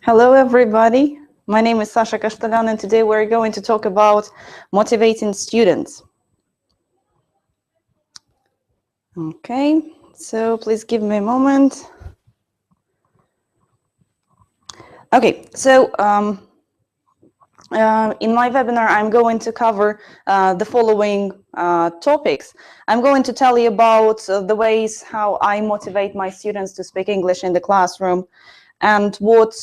Hello, everybody. My name is Aleksandra Kashtalyan, and today we're going to talk about motivating students. Okay, so please give me a moment. Okay, so in my webinar, I'm going to cover the following topics. I'm going to tell you about the ways how I motivate my students to speak English in the classroom and what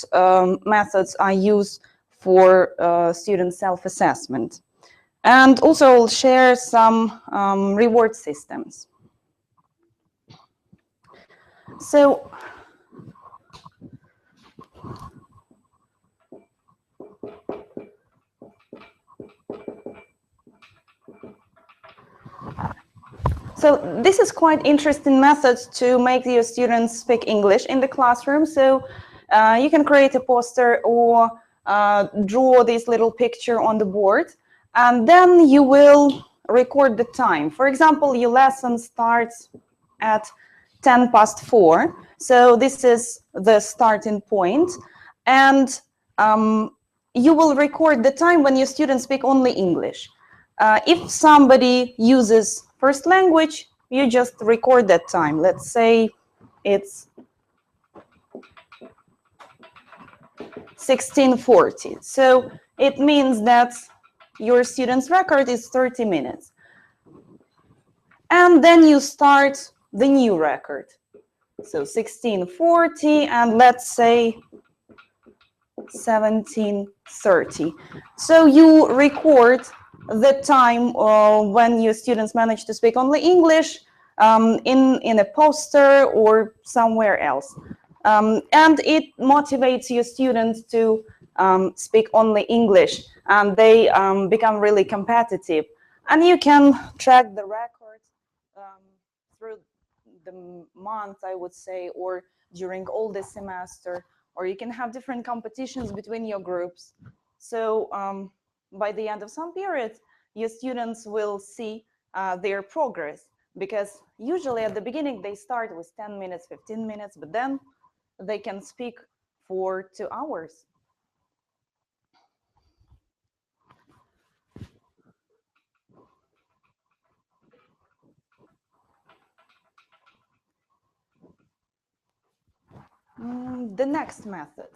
methods I use for student self-assessment. And also I'll share some reward systems. So this is quite interesting method to make your students speak English in the classroom. So you can create a poster or draw this little picture on the board, and then you will record the time. For example, your lesson starts at 4:10. So this is the starting point, and you will record the time when your students speak only English. If somebody uses first language, you just record that time. Let's say it's 16:40. So it means that your student's record is 30 minutes. And then you start the new record. So 16:40 and let's say 17:30. So you record the time when your students manage to speak only English in a poster or somewhere else. And it motivates your students to speak only English, and they become really competitive. And you can track the record through the month, I would say, or during all the semester, or you can have different competitions between your groups. So by the end of some period, your students will see their progress, because usually at the beginning they start with 10 minutes, 15 minutes, but then they can speak for 2 hours. The next method.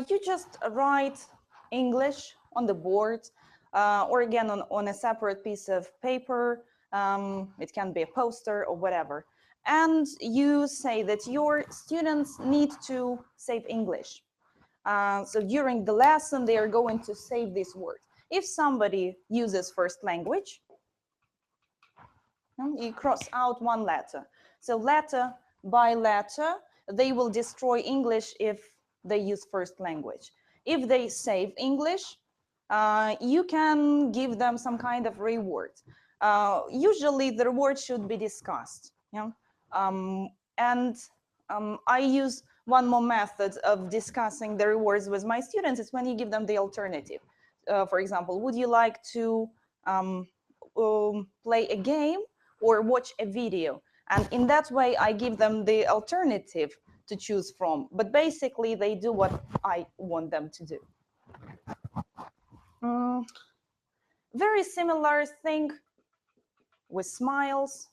You just write English on the board or again on a separate piece of paper. It can be a poster or whatever. And you say that your students need to save English. So during the lesson, they are going to save this word. If somebody uses first language, you cross out one letter. So letter by letter, they will destroy English if they use first language. If they save English, you can give them some kind of reward. Usually the reward should be discussed. I use one more method of discussing the rewards with my students is when you give them the alternative. For example, would you like to play a game or watch a video? And in that way, I give them the alternative to choose from. But basically, they do what I want them to do. Very similar thing with smiles.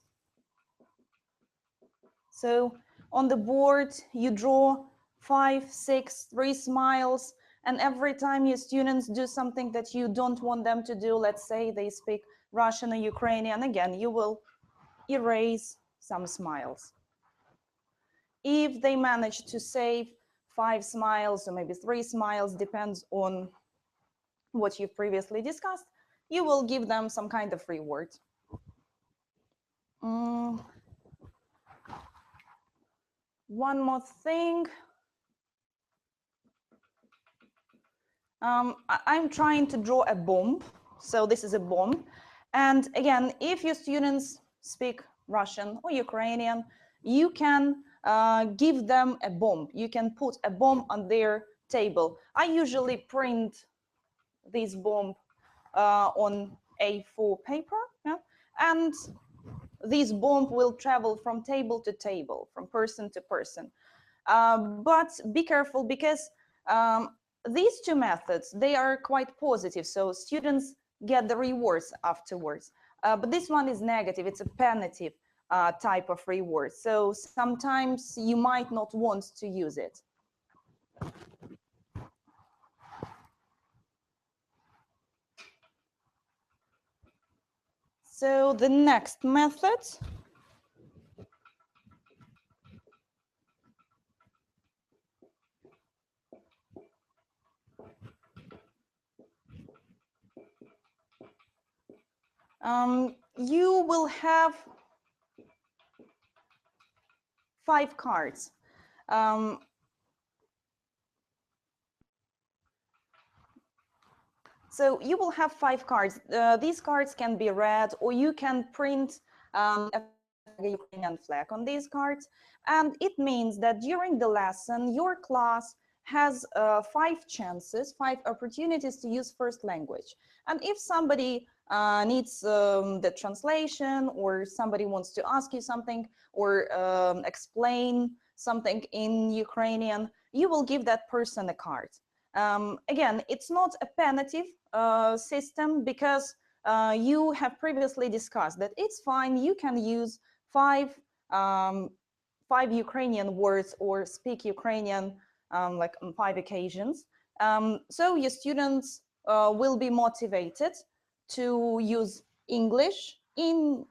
So on the board, you draw 5, 6, 3 smiles. And every time your students do something that you don't want them to do, let's say they speak Russian or Ukrainian, again, you will erase some smiles. If they manage to save 5 smiles or maybe 3 smiles, depends on what you've previously discussed, you will give them some kind of reward. One more thing. I'm trying to draw a bomb. So this is a bomb. And again, if your students speak Russian or Ukrainian, you can give them a bomb. You can put a bomb on their table. I usually print this bomb on A4 paper, yeah? And this bomb will travel from table to table, from person to person. But be careful, because these two methods, they are quite positive, so students get the rewards afterwards. But this one is negative, it's a punitive type of reward. So sometimes you might not want to use it. So the next method, you will have 5 cards. So you will have 5 cards. These cards can be read, or you can print a Ukrainian flag on these cards. And it means that during the lesson, your class has 5 chances, 5 opportunities to use first language. And if somebody needs the translation, or somebody wants to ask you something, or explain something in Ukrainian, you will give that person a card. Again, it's not a punitive system, because you have previously discussed that it's fine, you can use 5 Ukrainian words or speak Ukrainian like on 5 occasions. So your students will be motivated to use English in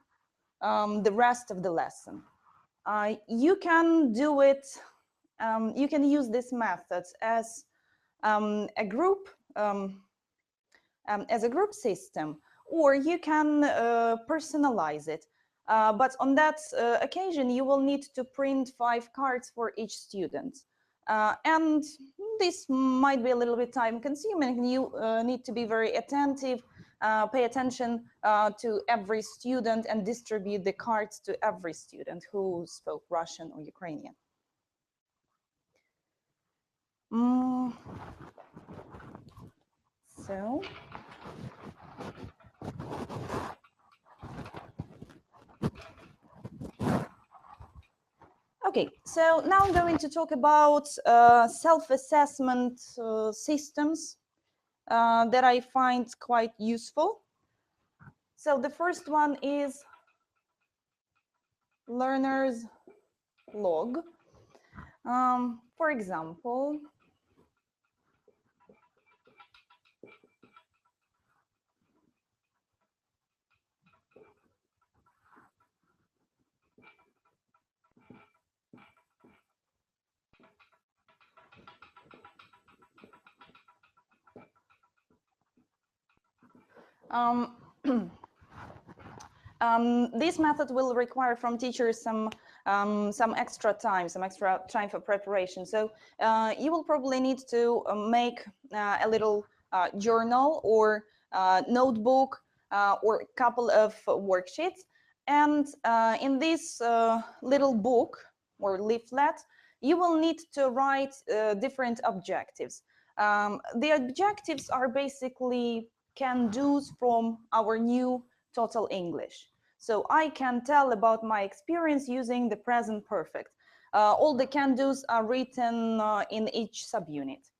the rest of the lesson. You can do it, you can use this method as a group system, or you can personalize it. But on that occasion, you will need to print 5 cards for each student. And this might be a little bit time consuming. You need to be very attentive, pay attention to every student, and distribute the cards to every student who spoke Russian or Ukrainian. So, okay, so now I'm going to talk about self-assessment systems that I find quite useful. So the first one is learner's log. For example, this method will require from teachers some extra time for preparation. So you will probably need to make a little journal or notebook or a couple of worksheets. And in this little book or leaflet, you will need to write different objectives. The objectives are basically can-dos from our new Total English. So I can tell about my experience using the present perfect. All the can-dos are written in each subunit.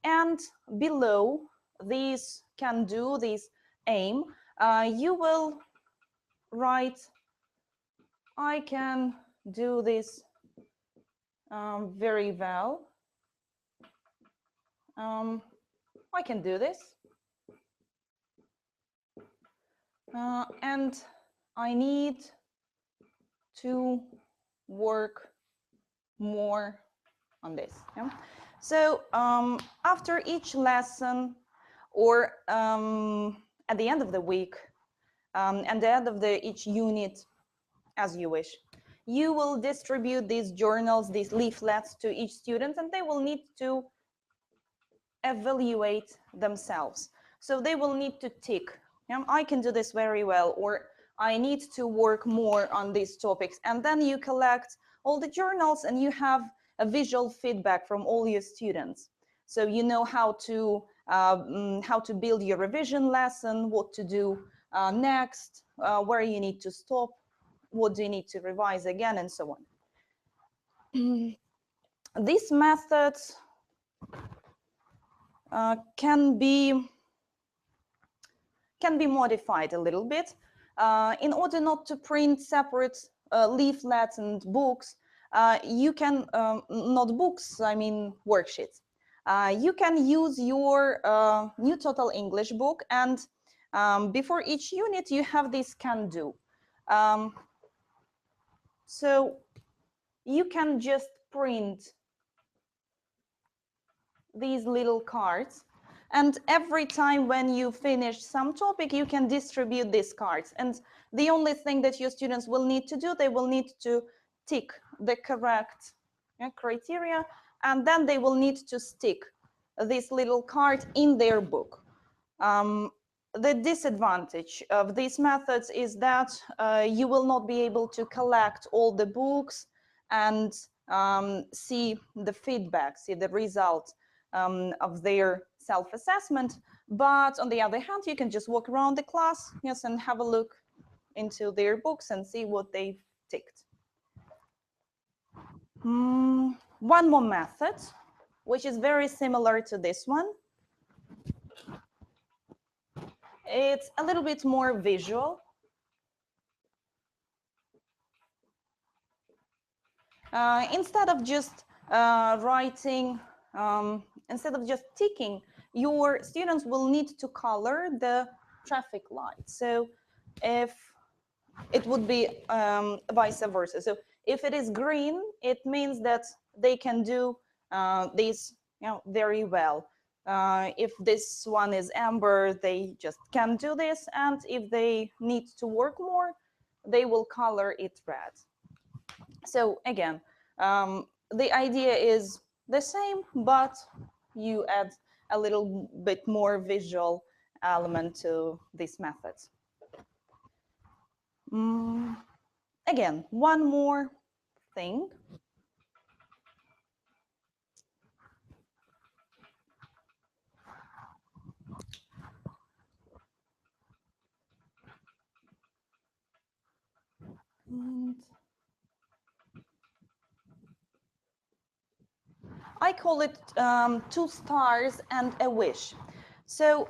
And below this can-do, this aim, you will write, I can do this very well. I can do this. And I need to work more on this. Yeah? So after each lesson, or at the end of the week, and the end of each unit, as you wish, you will distribute these journals, these leaflets to each student, and they will need to evaluate themselves. So they will need to tick, I can do this very well, or I need to work more on these topics. And then you collect all the journals and you have a visual feedback from all your students. So you know how to build your revision lesson, what to do next, where you need to stop, what do you need to revise again, and so on. These methods can be modified a little bit. In order not to print separate leaflets and books, you can, not books, I mean worksheets. You can use your new Total English book, and before each unit you have this can do. So you can just print these little cards, and every time when you finish some topic you can distribute these cards, and the only thing that your students will need to do, they will need to tick the correct criteria, and then they will need to stick this little card in their book. The disadvantage of these methods is that you will not be able to collect all the books and see the feedback, see the result of their self-assessment. But on the other hand, you can just walk around the class, yes, and have a look into their books and see what they've ticked. One more method, which is very similar to this one. It's a little bit more visual. Instead of just writing, instead of just ticking, your students will need to color the traffic lights. So if it would be vice versa. So if it is green, it means that they can do this very well. If this one is amber, they just can't do this. And if they need to work more, they will color it red. So again, the idea is the same, but you add a little bit more visual element to these methods. Again, one more thing. I call it 2 stars and a wish. So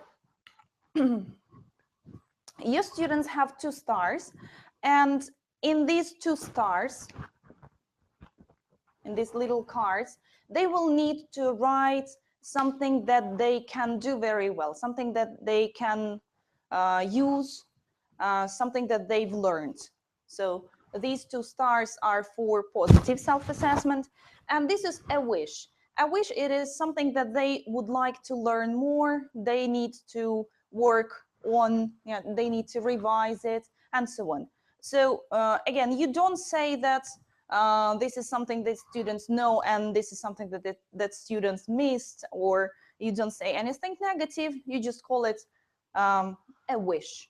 your students have 2 stars, and in these 2 stars, in these little cards, they will need to write something that they can do very well, something that they can use, something that they've learned. So these 2 stars are for positive self-assessment, and this is a wish. A wish, it is something that they would like to learn more, they need to work on, they need to revise it, and so on. So again, you don't say that this is something that students know and this is something that students missed, or you don't say anything negative, you just call it a wish,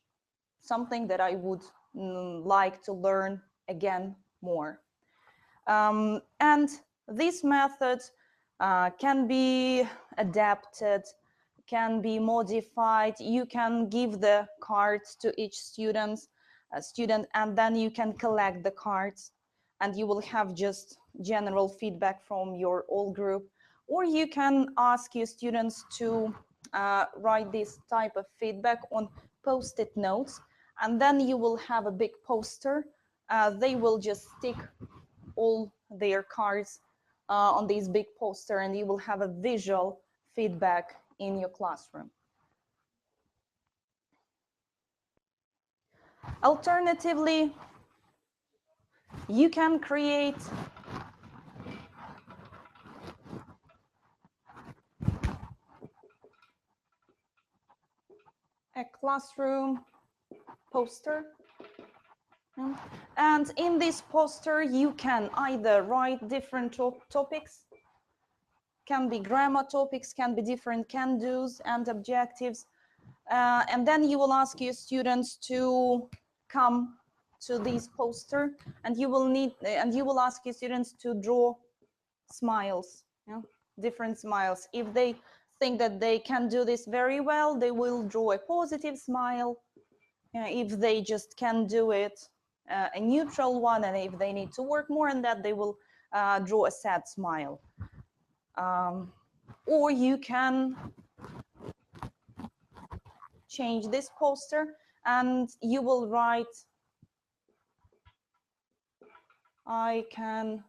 something that I would like to learn again more. And this method can be adapted, can be modified. You can give the cards to each student, and then you can collect the cards, and you will have just general feedback from your whole group. Or you can ask your students to write this type of feedback on post-it notes, and then you will have a big poster. They will just stick all their cards on this big poster, and you will have a visual feedback in your classroom. Alternatively, you can create a classroom poster. And in this poster, you can either write different topics, can be grammar topics, can be different can-dos and objectives. And then you will ask your students to come to this poster, and you will ask your students to draw smiles, different smiles. If they think that they can do this very well, they will draw a positive smile. If they just can do it, a neutral one, and if they need to work more on that, they will draw a sad smile. Or you can change this poster and you will write, I can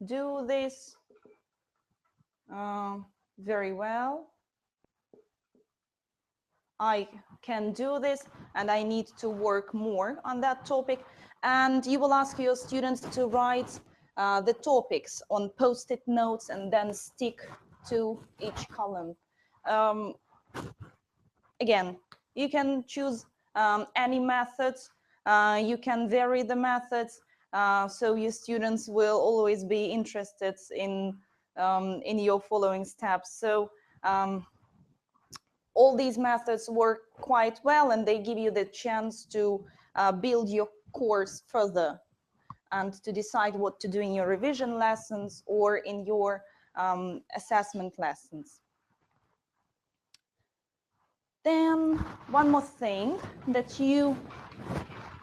do this very well. I can do this and I need to work more on that topic. And you will ask your students to write the topics on post-it notes and then stick to each column. Again, you can choose any methods. You can vary the methods. So your students will always be interested in your following steps. So all these methods work quite well, and they give you the chance to build your course further and to decide what to do in your revision lessons or in your assessment lessons. Then one more thing that you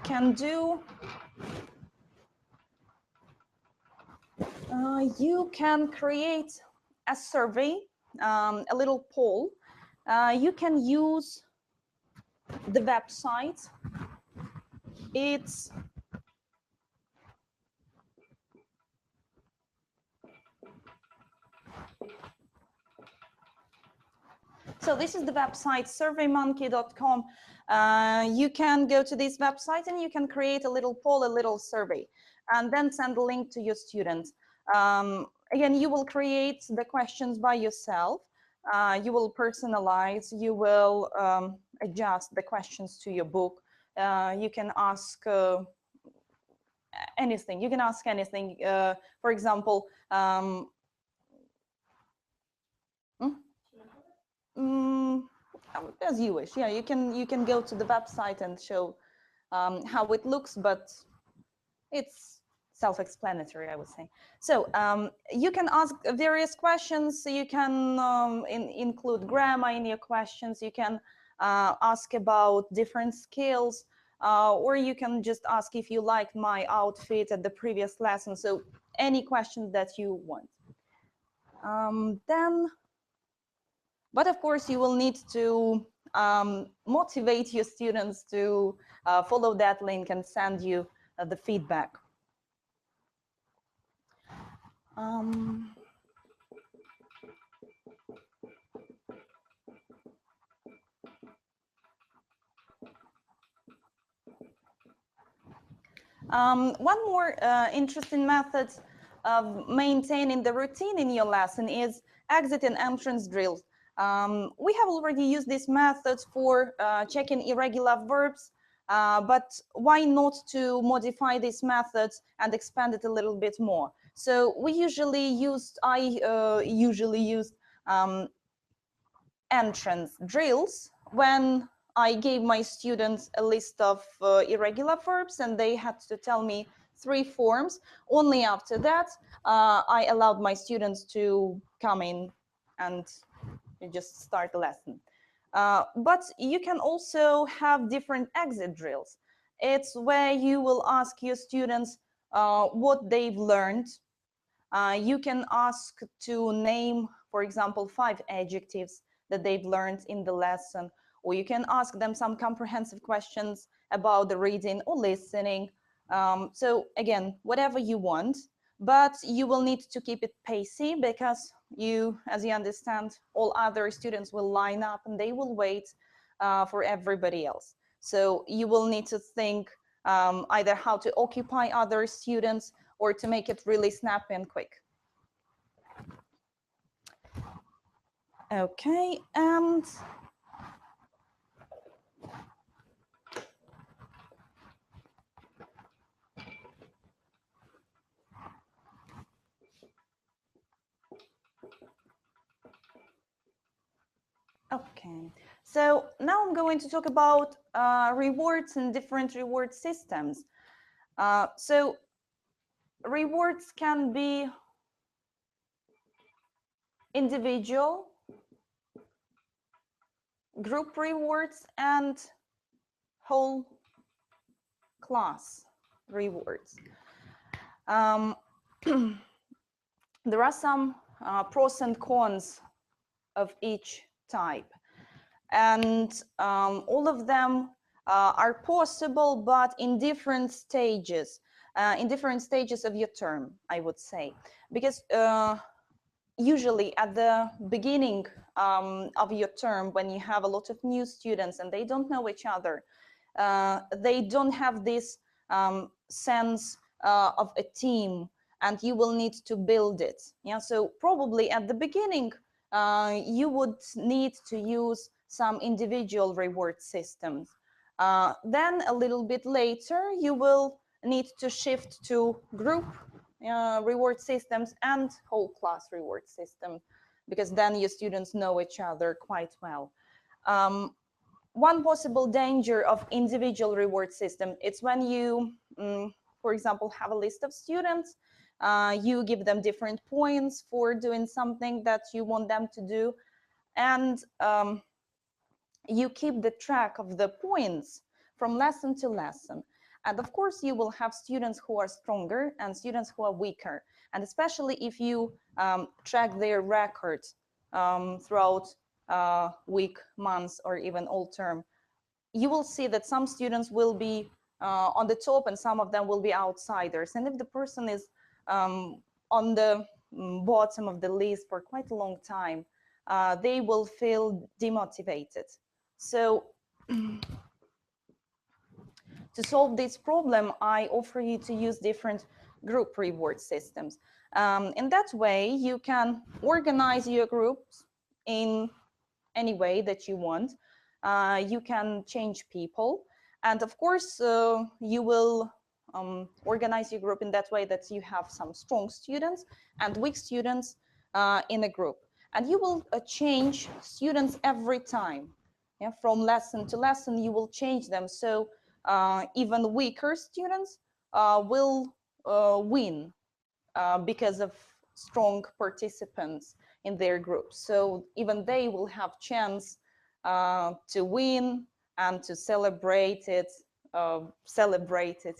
can do, you can create a survey, a little poll. You can use the website. It's so this is the website surveymonkey.com. You can go to this website and you can create a little poll, a little survey, and then send a link to your students. Again, you will create the questions by yourself. You will personalize, you will adjust the questions to your book. You can ask anything. You can ask anything. For example, as you wish. Yeah, you can go to the website and show how it looks, but it's self-explanatory, I would say. So you can ask various questions. You can include grammar in your questions. You can ask about different skills, or you can just ask if you liked my outfit at the previous lesson. So any questions that you want. But of course, you will need to motivate your students to follow that link and send you the feedback. One more interesting method of maintaining the routine in your lesson is exit and entrance drills. We have already used these methods for checking irregular verbs, but why not to modify these methods and expand it a little bit more? So we usually used, I usually used entrance drills when I gave my students a list of irregular verbs and they had to tell me 3 forms. Only after that, I allowed my students to come in and just start the lesson. But you can also have different exit drills. It's where you will ask your students what they've learned. You can ask to name, for example, 5 adjectives that they've learned in the lesson, or you can ask them some comprehensive questions about the reading or listening. So again, whatever you want, but you will need to keep it pacey because you, as you understand, all other students will line up and they will wait for everybody else. So you will need to think either how to occupy other students or to make it really snappy and quick. Okay, and okay, so now I'm going to talk about rewards and different reward systems. So rewards can be individual, group rewards, and whole class rewards. There are some pros and cons of each type, and all of them are possible, but in different stages of your term, I would say, because usually at the beginning of your term, when you have a lot of new students and they don't know each other, they don't have this sense of a team, and you will need to build it. Yeah, so probably at the beginning you would need to use some individual reward systems. Then a little bit later you will need to shift to group reward systems and whole class reward system, because then your students know each other quite well. One possible danger of individual reward system, it's when you, for example, have a list of students, you give them different points for doing something that you want them to do, and you keep the track of the points from lesson to lesson. And of course, you will have students who are stronger and students who are weaker. And especially if you track their records throughout week, months, or even all term, you will see that some students will be on the top and some of them will be outsiders. And if the person is on the bottom of the list for quite a long time, they will feel demotivated. So to solve this problem, I offer you to use different group reward systems. In that way, you can organize your groups in any way that you want. You can change people. And of course, you will organize your group in that way that you have some strong students and weak students in a group. And you will change students every time. Yeah, from lesson to lesson, you will change them. So even weaker students will win because of strong participants in their groups. So even they will have chance to win and to celebrate it,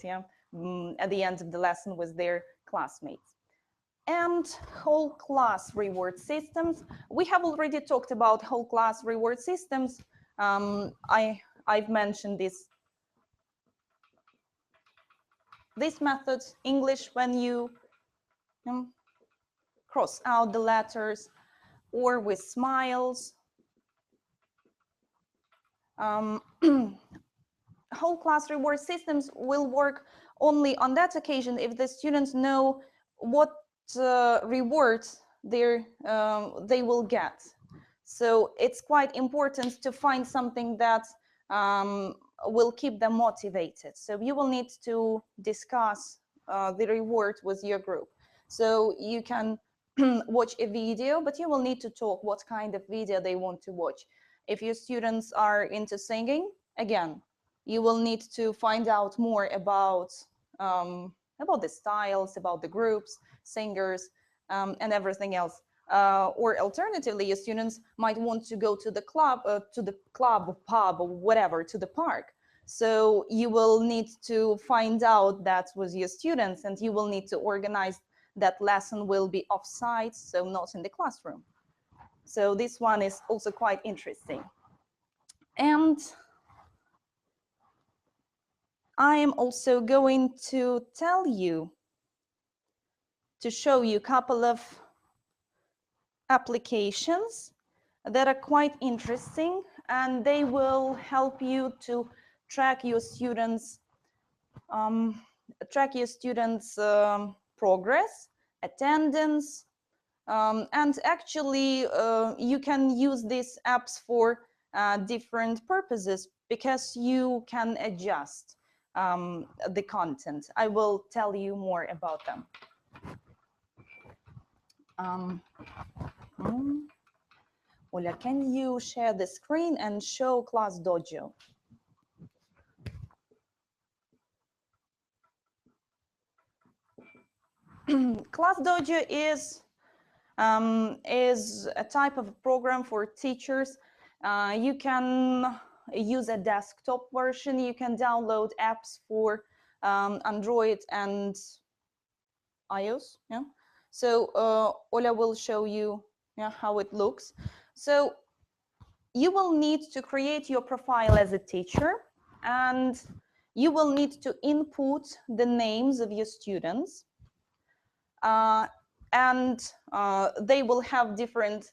yeah, at the end of the lesson with their classmates. And whole class reward systems. We have already talked about whole class reward systems. I've mentioned this method, English, when you cross out the letters, or with smiles. Whole class reward systems will work only on that occasion if the students know what rewards they will get. So it's quite important to find something that will keep them motivated. So you will need to discuss the reward with your group. So you can watch a video, but you will need to talk what kind of video they want to watch. If your students are into singing, again, you will need to find out more about the styles, about the groups, singers, and everything else. Or alternatively, your students might want to go to the club, pub, or whatever, to the park. So you will need to find out that with your students, and you will need to organize that lesson will be off-site, so not in the classroom. So this one is also quite interesting. And I am also going to tell you, to show you a couple of applications that are quite interesting, and they will help you to track your students' progress, attendance, and actually you can use these apps for different purposes, because you can adjust the content. I will tell you more about them. Oля, can you share the screen and show Class Dojo? Class Dojo is a type of program for teachers. You can use a desktop version. You can download apps for Android and iOS. Yeah. So Ola will show you, yeah, how it looks. So you will need to create your profile as a teacher, and you will need to input the names of your students, and they will have different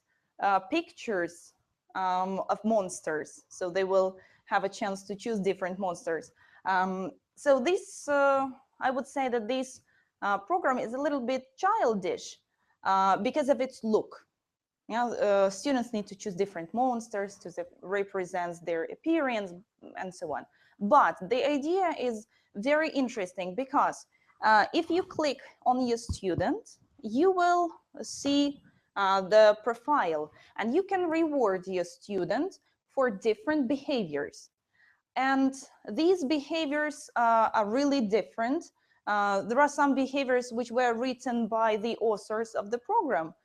pictures of monsters. So they will have a chance to choose different monsters. So this, I would say that this program is a little bit childish because of its look. Yeah, students need to choose different monsters to represent their appearance and so on. But the idea is very interesting because if you click on your student, you will see the profile, and you can reward your student for different behaviors. And these behaviors are really different. There are some behaviors which were written by the authors of the program,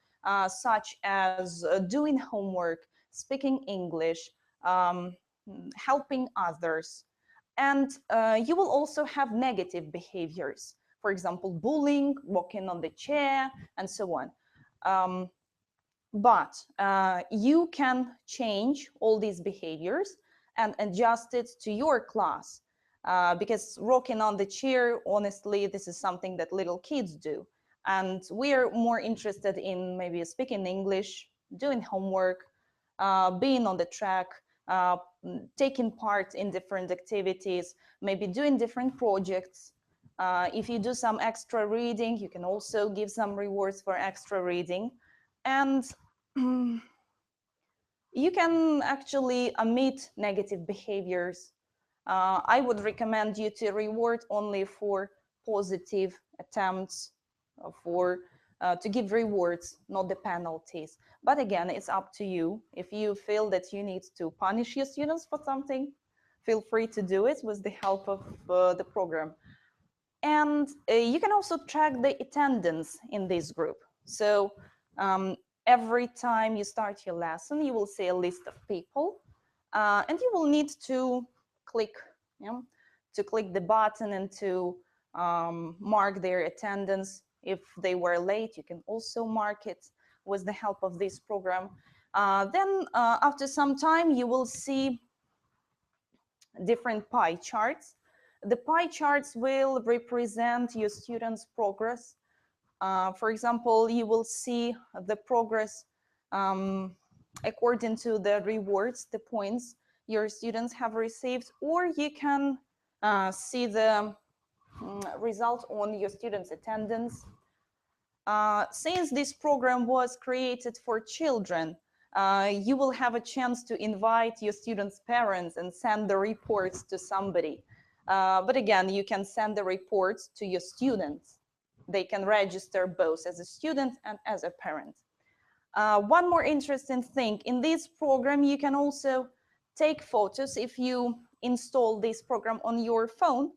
such as doing homework, speaking English, um, helping others. And you will also have negative behaviors, for example, bullying, walking on the chair, and so on. But you can change all these behaviors and adjust it to your class. Because rocking on the chair, honestly, this is something that little kids do. And we are more interested in maybe speaking English, doing homework, being on the track, uh, taking part in different activities, maybe doing different projects. If you do some extra reading, you can also give some rewards for extra reading. And you can actually omit negative behaviors. I would recommend you to reward only for positive attempts, to give rewards, not the penalties. But again, it's up to you. If you feel that you need to punish your students for something, feel free to do it with the help of the program. And you can also track the attendance in this group. So every time you start your lesson, you will see a list of people, and you will need to click, you know, to click the button and to mark their attendance. If they were late, you can also mark it with the help of this program. Then after some time, you will see different pie charts. The pie charts will represent your students' progress. For example, you will see the progress according to the rewards, the points your students have received, or you can see the result on your students' attendance. Since this program was created for children, you will have a chance to invite your students' parents and send the reports to somebody. But again, you can send the reports to your students. They can register both as a student and as a parent. One more interesting thing, in this program, you can also take photos. If you install this program on your phone,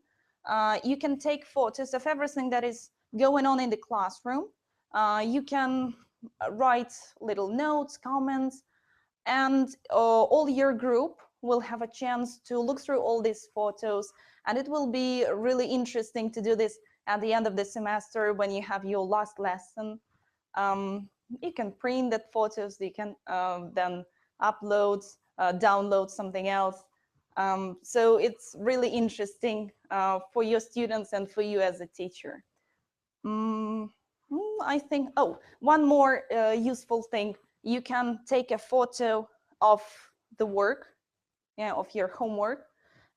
you can take photos of everything that is going on in the classroom. You can write little notes, comments, and all your group will have a chance to look through all these photos. And it will be really interesting to do this at the end of the semester when you have your last lesson. You can print that photos, you can then upload, download something else. So it's really interesting for your students and for you as a teacher. I think, oh, one more useful thing, you can take a photo of the work, yeah, of your homework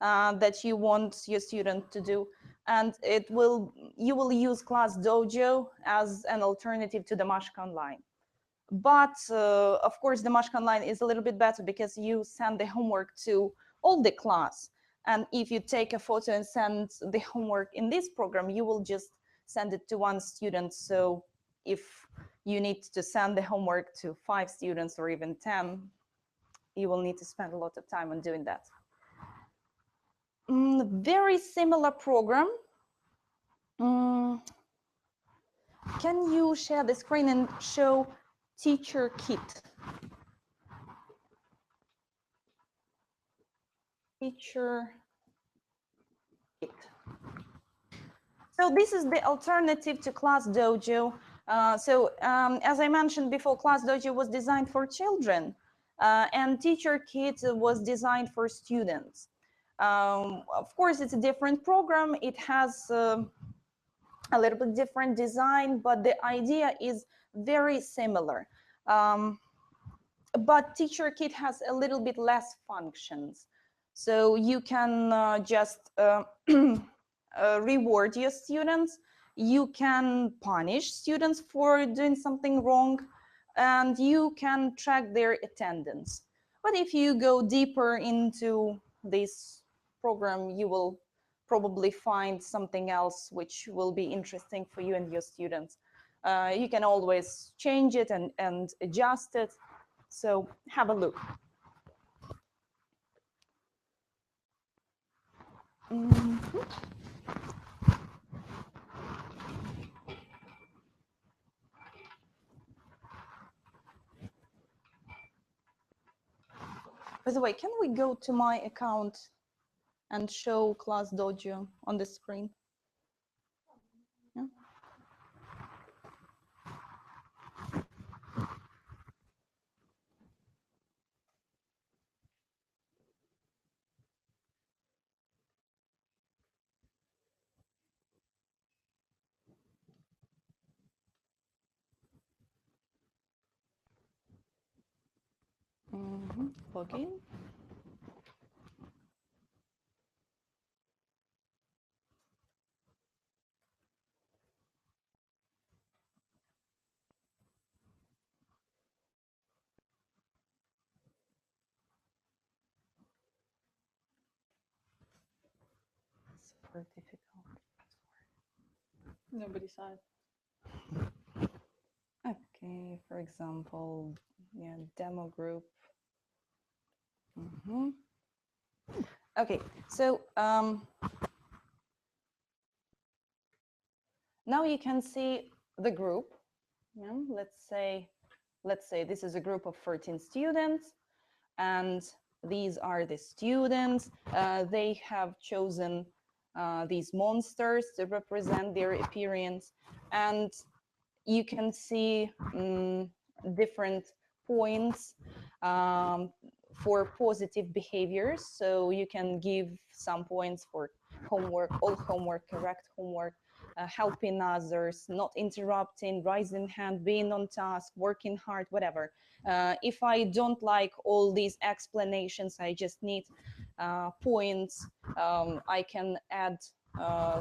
that you want your student to do, and you will use Class Dojo as an alternative to the Mashka Online. But of course, the Mashka Online is a little bit better because you send the homework to all the class. And if you take a photo and send the homework in this program, you will just send it to one student. So if you need to send the homework to 5 students or even 10, you will need to spend a lot of time on doing that. Very similar program. Can you share the screen and show Teacher Kit? Teacher Kit. So this is the alternative to Class Dojo. As I mentioned before, Class Dojo was designed for children, and Teacher Kit was designed for students. Of course, it's a different program. It has a little bit different design, but the idea is very similar. But Teacher Kit has a little bit less functions. So you can just reward your students. You can punish students for doing something wrong, and you can track their attendance. But if you go deeper into this program, you will probably find something else which will be interesting for you and your students. You can always change it and adjust it. So have a look. By the way, can we go to my account and show Class Dojo on the screen? Yeah. Login. Super difficult. Nobody saw it. Okay, for example, yeah, demo group. Okay, so now you can see the group. Yeah, let's say this is a group of 13 students, and these are the students. They have chosen these monsters to represent their appearance, and you can see different points for positive behaviors. So you can give some points for homework, all homework, correct homework, helping others, not interrupting, raising hand, being on task, working hard, whatever. If I don't like all these explanations, I just need points. I can add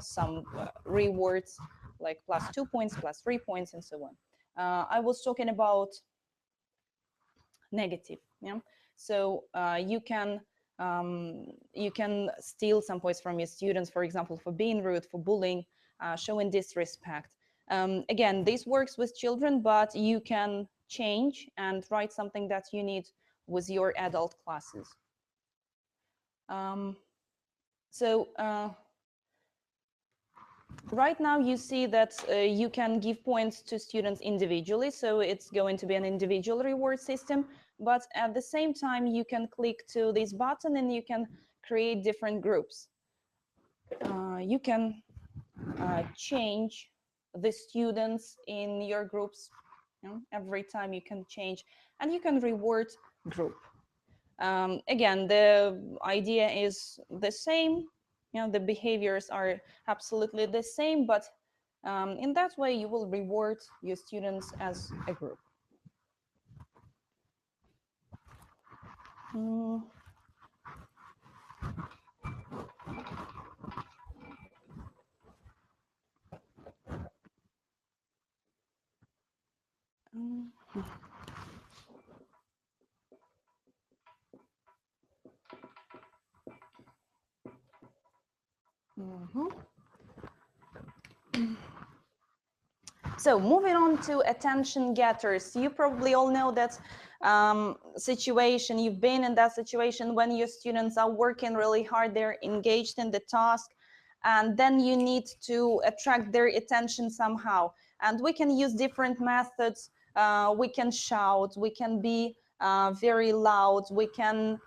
some rewards like +2 points, +3 points, and so on. I was talking about negative. Yeah. So you can steal some points from your students, for example, for being rude, for bullying, showing disrespect. Again, this works with children, but you can change and write something that you need with your adult classes. Right now you see that you can give points to students individually, so it's going to be an individual reward system, but at the same time you can click to this button and you can create different groups. You can change the students in your groups. You know, every time you can change, and you can reward group. Again, the idea is the same. You know, the behaviors are absolutely the same, but in that way you will reward your students as a group. So moving on to attention getters, you probably all know that situation. You've been in that situation when your students are working really hard, they're engaged in the task, and then you need to attract their attention somehow. And we can use different methods. We can shout, we can be very loud, we can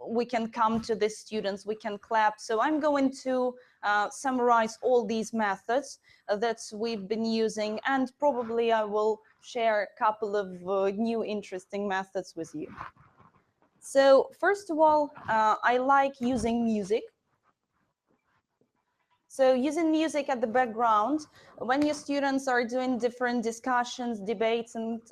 we can come to the students, we can clap. So I'm going to summarize all these methods that we've been using, and probably I will share a couple of new interesting methods with you. So first of all, I like using music. So using music at the background, when your students are doing different discussions, debates, and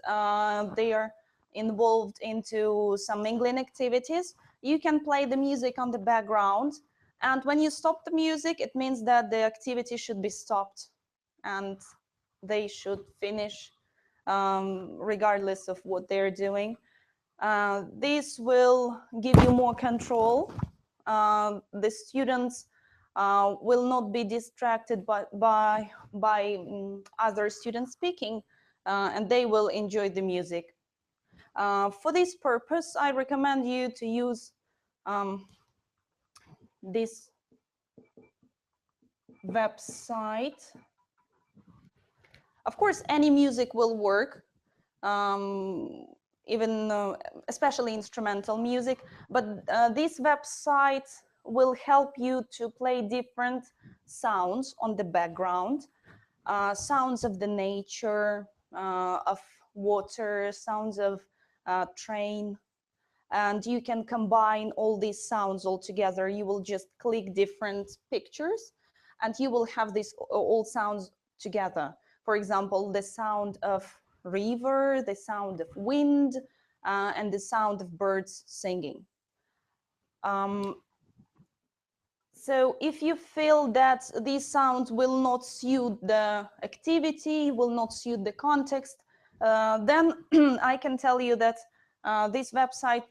they are involved into some mingling activities, you can play the music on the background. And when you stop the music, it means that the activity should be stopped and they should finish regardless of what they're doing. This will give you more control. The students will not be distracted by other students speaking, and they will enjoy the music. For this purpose, I recommend you to use this website. Of course, any music will work, even especially instrumental music, but this website will help you to play different sounds on the background, sounds of the nature, of water, sounds of train, and you can combine all these sounds all together. You will just click different pictures and you will have these all sounds together. For example, the sound of river, the sound of wind, and the sound of birds singing. So if you feel that these sounds will not suit the activity, will not suit the context, then I can tell you that this website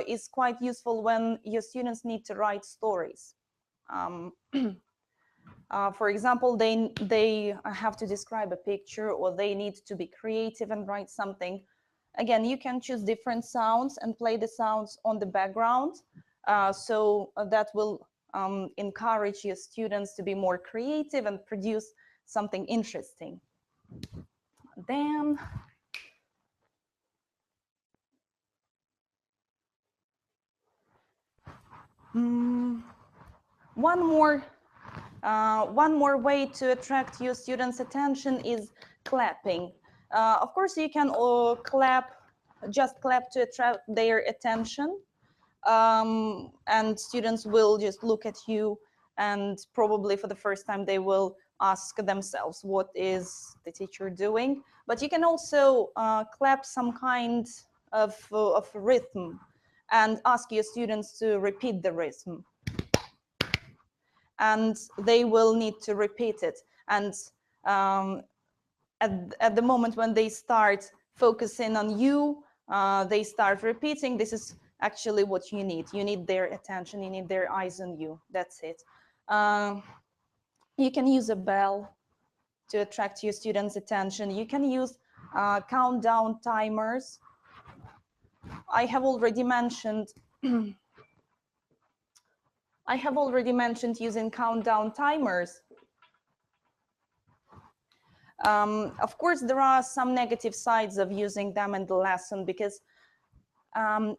is quite useful when your students need to write stories. For example, they have to describe a picture, or they need to be creative and write something. Again, you can choose different sounds and play the sounds on the background. So that will encourage your students to be more creative and produce something interesting. Then one more way to attract your students' attention is clapping. Of course, you can just clap to attract their attention, and students will just look at you, and probably for the first time they will ask themselves, what is the teacher doing? But you can also clap some kind of rhythm and ask your students to repeat the rhythm, and they will need to repeat it. And at the moment when they start focusing on you, they start repeating. This is actually what you need. You need their attention, you need their eyes on you. That's it. You can use a bell to attract your students' attention. You can use countdown timers. I have already mentioned using countdown timers. Of course, there are some negative sides of using them in the lesson, because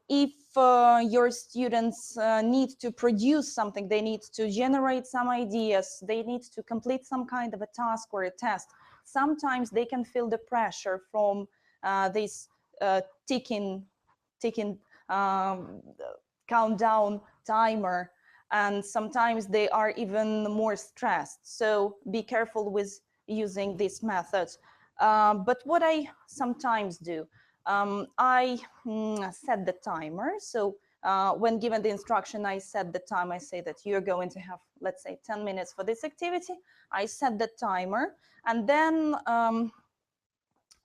if your students need to produce something, they need to generate some ideas, they need to complete some kind of a task or a test, sometimes they can feel the pressure from this ticking countdown timer, and sometimes they are even more stressed. So be careful with using these methods. But what I sometimes do, I set the timer. So when given the instruction, I set the time. I say that you're going to have, let's say, 10 minutes for this activity. I set the timer, and then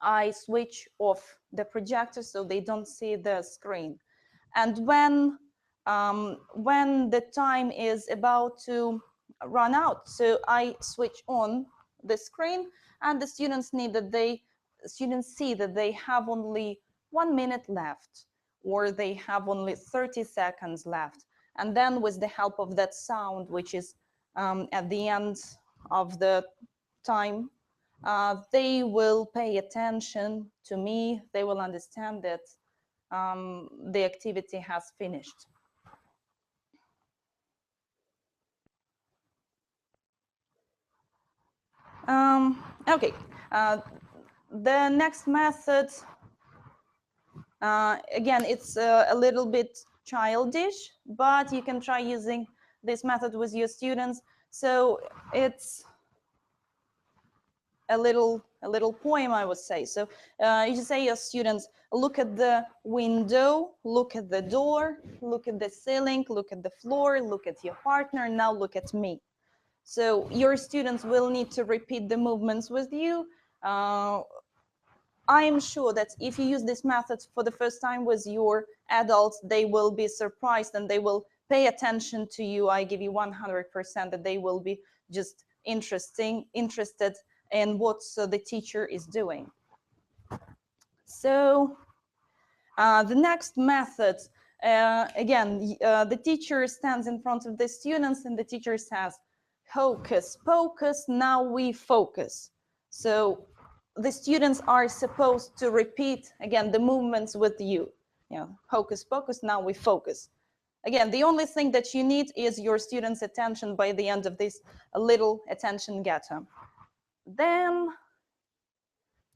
I switch off the projector so they don't see the screen. And when the time is about to run out, so I switch on the screen, and the students see that they have only 1 minute left, or they have only 30 seconds left. And then with the help of that sound, which is at the end of the time, they will pay attention to me. They will understand that the activity has finished. Okay, the next method, again, it's a little bit childish, but you can try using this method with your students. So it's a little poem, I would say. So you just say your students, look at the window, look at the door, look at the ceiling, look at the floor, look at your partner, now look at me. So your students will need to repeat the movements with you. I am sure that if you use this method for the first time with your adults, they will be surprised and they will pay attention to you. I give you 100% that they will be just interested in what the teacher is doing. So the next method, again, the teacher stands in front of the students and the teacher says, hocus pocus, now we focus. So the students are supposed to repeat, again, the movements with you. Hocus pocus, now we focus. Again, the only thing that you need is your students' attention by the end of this little attention getter. Then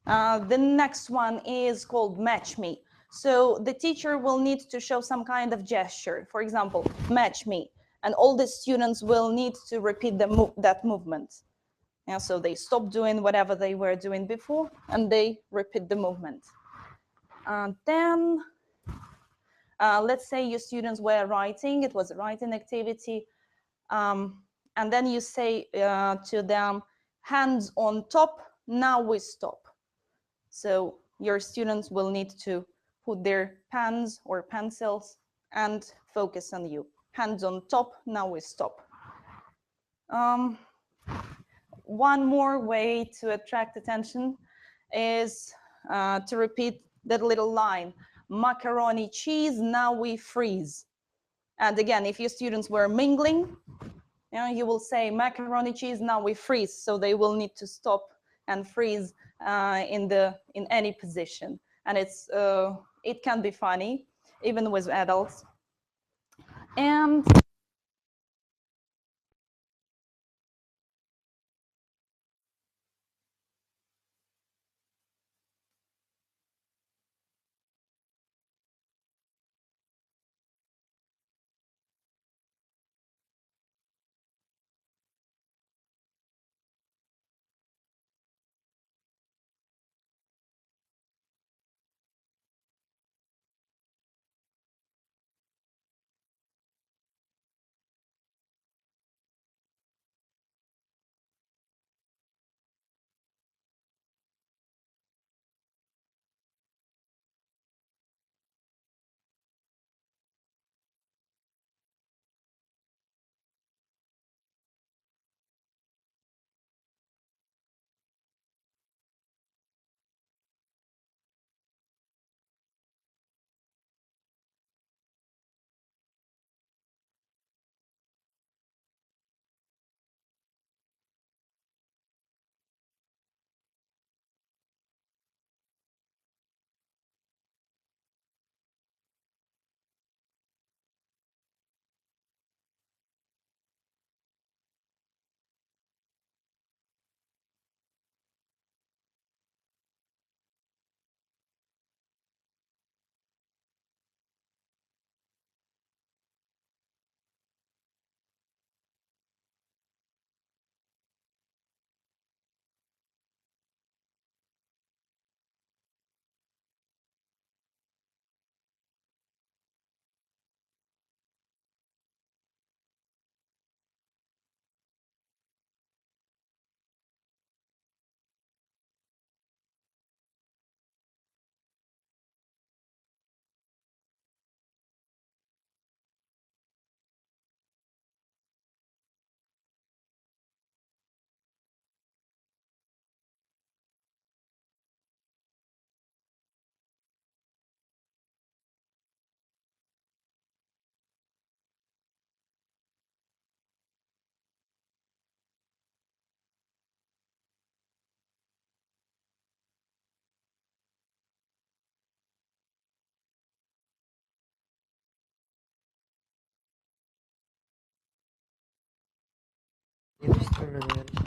the next one is called match me. So the teacher will need to show some kind of gesture. For example, match me. And all the students will need to repeat that movement. So they stop doing whatever they were doing before and they repeat the movement. Then let's say your students were writing, it was a writing activity. And then you say to them, hands on top, now we stop. So your students will need to put their pens or pencils and focus on you. Hands on top, now we stop. One more way to attract attention is to repeat that little line, macaroni cheese, now we freeze. And again, if your students were mingling, you will say macaroni cheese, now we freeze. So they will need to stop and freeze in any position. And it can be funny, even with adults. And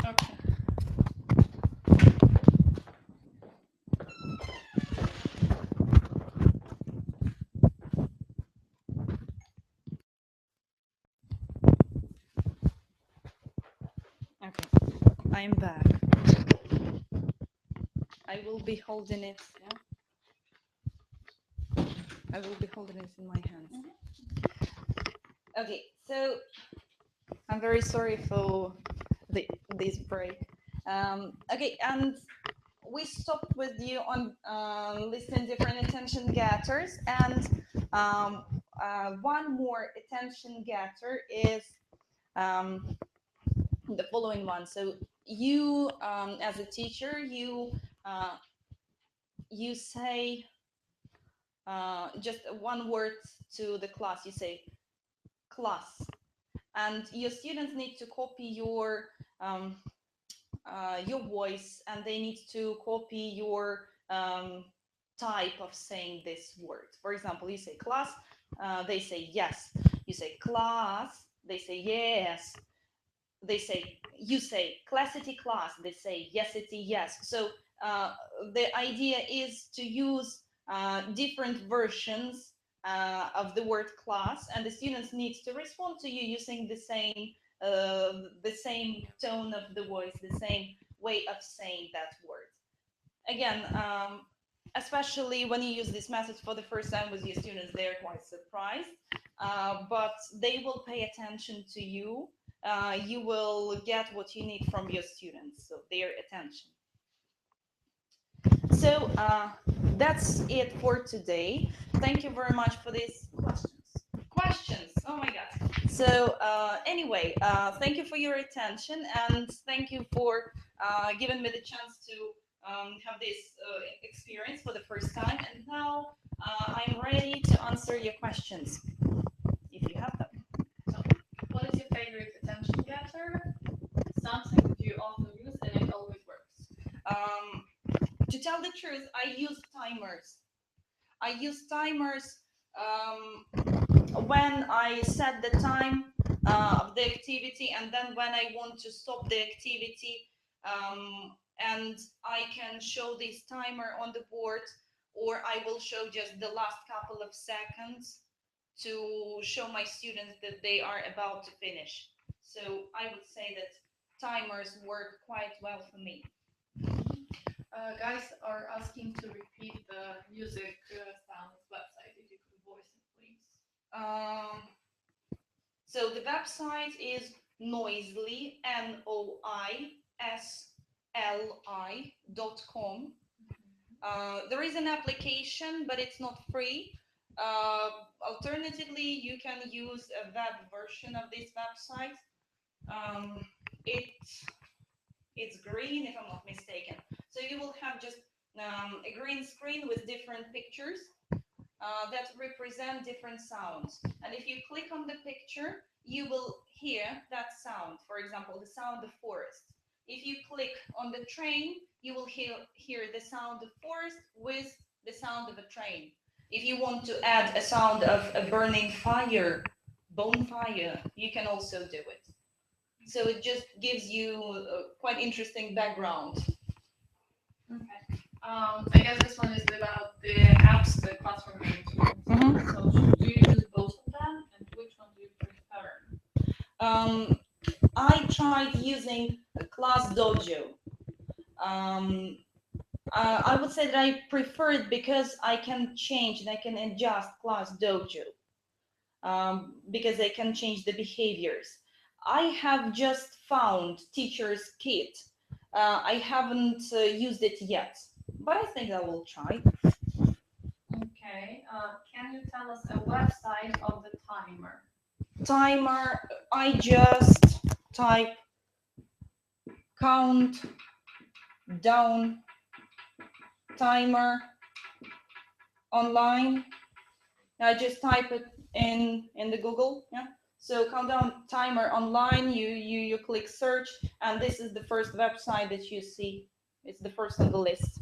Okay. I'm back. I will be holding it. Yeah? I will be holding it in my hands. Okay, so I'm very sorry for this break. Okay, and we stopped with you on listing different attention getters, and one more attention getter is the following one. So you, as a teacher, you say just one word to the class. You say class, and your students need to copy your voice, and they need to copy your type of saying this word. For example, you say class, they say yes. You say class, they say yes. You say classity class, they say yesity yes. So the idea is to use different versions of the word class, and the students need to respond to you using the same tone of the voice, the same way of saying that word. Again, especially when you use this method for the first time with your students, they're quite surprised, but they will pay attention to you. You will get what you need from your students, so their attention. So that's it for today. Thank you very much for these questions. Oh my God. So anyway, thank you for your attention, and thank you for giving me the chance to have this experience for the first time. And now I'm ready to answer your questions, if you have them. So, what is your favorite attention getter? Something that you often use and it always works. To tell the truth, I use timers. I use timers when I set the time of the activity, and then when I want to stop the activity, and I can show this timer on the board, or I will show just the last couple of seconds to show my students that they are about to finish. So I would say that timers work quite well for me. Guys are asking to repeat the music sounds website. If you could voice it, please. So the website is Noisly, noisli.com. There is an application, but it's not free. Alternatively, you can use a web version of this website. It's green, if I'm not mistaken. So you will have just a green screen with different pictures that represent different sounds. And if you click on the picture, you will hear that sound. For example, the sound of forest. If you click on the train, you will hear the sound of forest with the sound of a train. If you want to add a sound of a burning fire, bonfire, you can also do it. So it just gives you a quite interesting background. Okay. I guess this one is about the apps the classroom uses. Mhm. So do you use both of them, and which one do you prefer? I tried using Class Dojo. I would say that I prefer it because I can change and I can adjust Class Dojo, because I can change the behaviors. I have just found Teacher's Kit. I haven't used it yet, but I think I will try. Okay. Can you tell us a website of the timer? Timer, I just type count down timer online. I just type it in the Google. Yeah. So countdown timer online. You click search, and this is the first website that you see. It's the first on the list.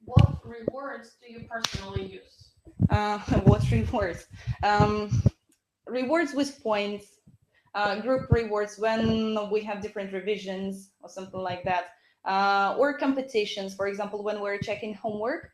What rewards do you personally use? What rewards? Rewards with points. Group rewards when we have different revisions or something like that, or competitions. For example, when we're checking homework,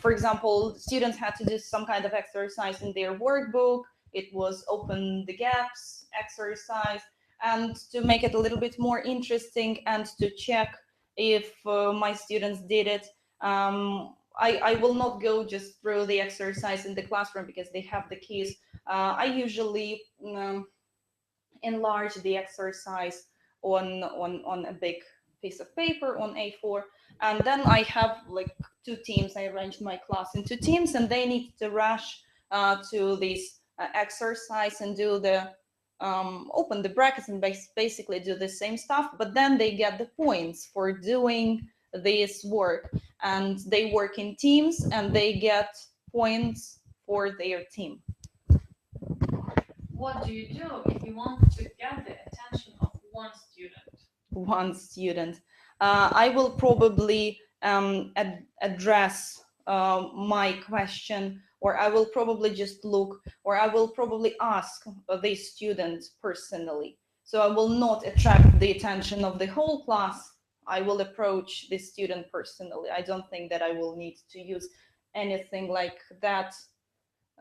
for example, students had to do some kind of exercise in their workbook. It was open the gaps exercise. And to make it a little bit more interesting and to check if my students did it, I will not go just through the exercise in the classroom because they have the keys. I usually enlarge the exercise on a big piece of paper on A4, and then I have like two teams. I arranged my class into teams, and they need to rush to this exercise and do the open the brackets and basically do the same stuff, but then they get the points for doing this work, and they work in teams and they get points for their team. What do you do if you want to get the attention of one student? One student. I will probably address my question, or I will probably just look, or I will probably ask the student personally. So I will not attract the attention of the whole class. I will approach the student personally. I don't think that I will need to use anything like that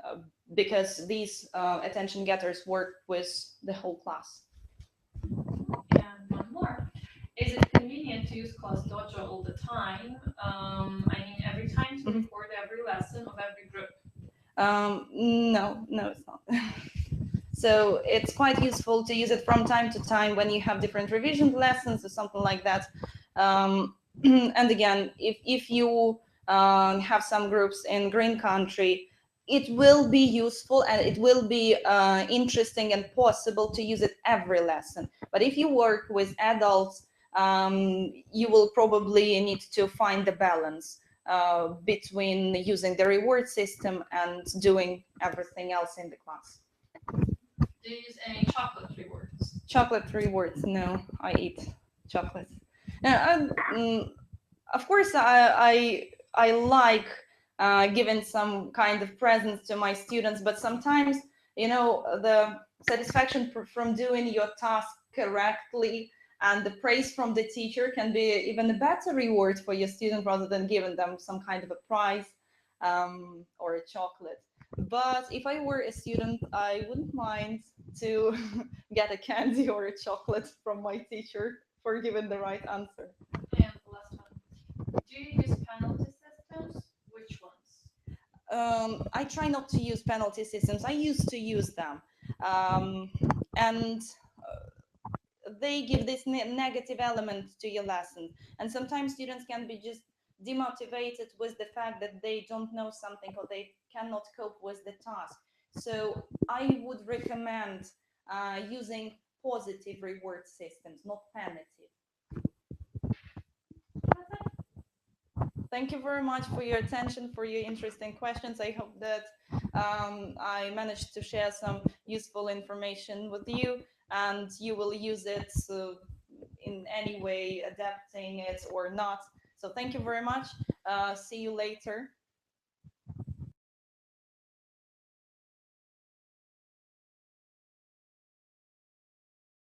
uh, because these attention getters work with the whole class. And one more. Is it convenient to use Class Dojo all the time? I mean, every time to record every lesson of every group. No, it's not. So it's quite useful to use it from time to time when you have different revision lessons or something like that. And again, if you have some groups in green country, it will be useful and it will be interesting and possible to use it every lesson. But if you work with adults, you will probably need to find the balance between using the reward system and doing everything else in the class. Do you use any chocolate rewards? Chocolate rewards? No, I eat chocolate. Of course, I like giving some kind of presents to my students, but sometimes, the satisfaction from doing your task correctly and the praise from the teacher can be even a better reward for your student rather than giving them some kind of a prize or a chocolate. But if I were a student, I wouldn't mind to get a candy or a chocolate from my teacher for giving the right answer. And the last one. Do you use penalty systems? Which ones? I try not to use penalty systems. I used to use them. And they give this negative element to your lesson. And sometimes students can be just demotivated with the fact that they don't know something or they cannot cope with the task. So I would recommend using positive reward systems, not punitive. Thank you very much for your attention, for your interesting questions. I hope that I managed to share some useful information with you and you will use it in any way, adapting it or not. So thank you very much. See you later.